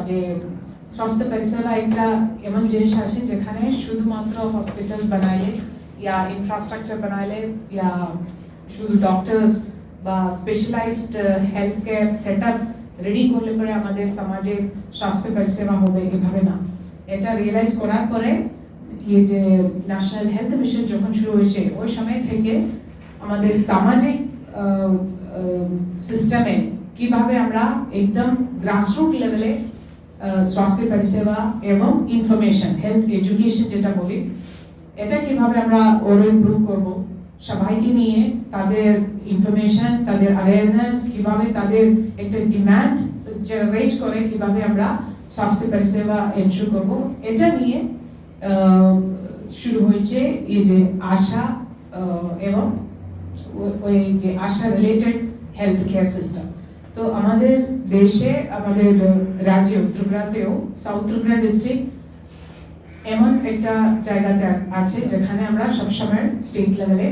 যে স্বাস্থ্য পরিষেবা একটা এমন জিনিস আছে যেখানে শুধুমাত্র হসপিটালস বানাইলে ইয়া ইনফ্রাস্ট্রাকচার বানাইলে ইয়া শুধু ডক্টরস বা specialised health care setup ready করলে পরে আমাদের সমাজে স্বাস্থ্য পরিষেবা হবে এভাবে না। এটা রিয়েলাইজ করার পরে এই যে ন্যাশনাল হেলথ মিশন যখন শুরু হয়েছে ওই সময় থেকে আমাদের সামাজিক সিস্টেমে কিভাবে আমরা একদম গ্রাসরুট লেভেলে স্বাস্থ্য পরিষেবা এবং ইনফরমেশন হেলথ এডুকেশন যেটা বলি এটা কিভাবে আমরা ওর ইমপ্রুভ করব, সবাইকে নিয়ে তাদের ইনফরমেশন তাদের অ্যাওয়ারনেস কিভাবে তাদের একটা ডিমান্ড জেনারেট করে কিভাবে আমরা স্বাস্থ্য পরিষেবা এনশিওর করব, এটা নিয়ে শুরু হয়েছে এই যে আশা এবং ওই যে আশা রিলেটেড হেলথ কেয়ার সিস্টেম। তো আমাদের দেশে আমাদের রাজ্যে ত্রিপুরাতেও সাউথ ত্রিপুরা ডিস্ট্রিক্ট এমন একটা জায়গাতে আছে যেখানে আমরা সবসময় স্টেট লেভেলে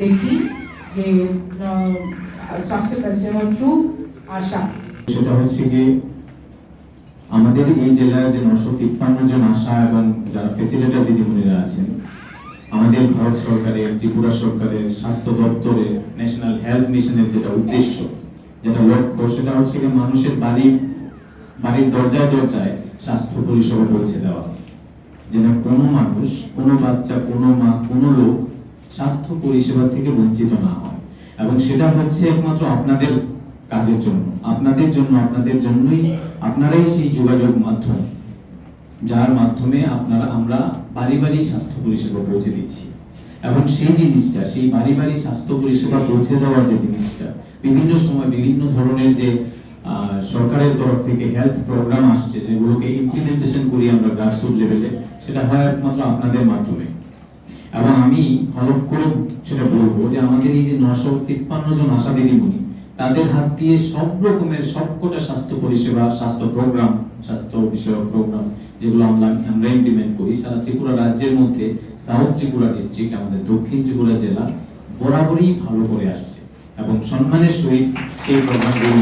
দেখি যে স্বাস্থ্য পরিষেবা থ্রু আশা। সেটা হচ্ছে কি আমাদের এই জেলার যে 953 জন আশা এবং যারা ফেসিলিটেটর দিদিমণিরা আছেন, আমাদের ভারত সরকারের ত্রিপুরা সরকারের স্বাস্থ্য দপ্তরের ন্যাশনাল হেলথ মিশনের যেটা উদ্দেশ্য যেটা লক্ষ্য সেটা হচ্ছে কি মানুষের বাড়ির দরজায় দরজায় স্বাস্থ্য পরিষেবা পৌঁছে দেওয়া, যেন কোনো মানুষ কোনো বাচ্চা কোনো মা কোনো লোক স্বাস্থ্য পরিষেবা থেকে বঞ্চিত না হয়। এবং সেটা হচ্ছে একমাত্র আপনাদের কাজের জন্য আপনাদের জন্যই আপনারাই সেই যোগাযোগ মাধ্যম যার মাধ্যমে আমরা বাড়ি বাড়ি স্বাস্থ্য পরিষেবা পৌঁছে দিচ্ছি। এবং সেই জিনিসটা সেই বাড়ি বাড়ি স্বাস্থ্য পরিষেবা পৌঁছে দেওয়ার যে জিনিসটা বিভিন্ন সময় বিভিন্ন ধরনের যে সরকারের তরফ থেকে হেলথ প্রোগ্রাম আসছে যেগুলোকে ইমপ্লিমেন্টেশন করি আমরা গ্রাসরুট লেভেলে, সেটা হয় একমাত্র আপনাদের মাধ্যমে। এবং আমি হলফ করে সেটা বলবো যে আমাদের এই যে 953 জন আশা দিদিমণি তাদের হাত দিয়ে সব রকমের সবকটা স্বাস্থ্য পরিষেবা স্বাস্থ্য প্রোগ্রাম স্বাস্থ্য বিষয়ক প্রোগ্রাম যেগুলো আমরা ইমপ্লিমেন্ট করি সারা ত্রিপুরা রাজ্যের মধ্যে সাউথ ত্রিপুরা ডিস্ট্রিক্ট আমাদের দক্ষিণ ত্রিপুরা জেলা বরাবরই ভালো করে আসছে এবং সম্মানের সহিত সেই প্রোগ্রামগুলো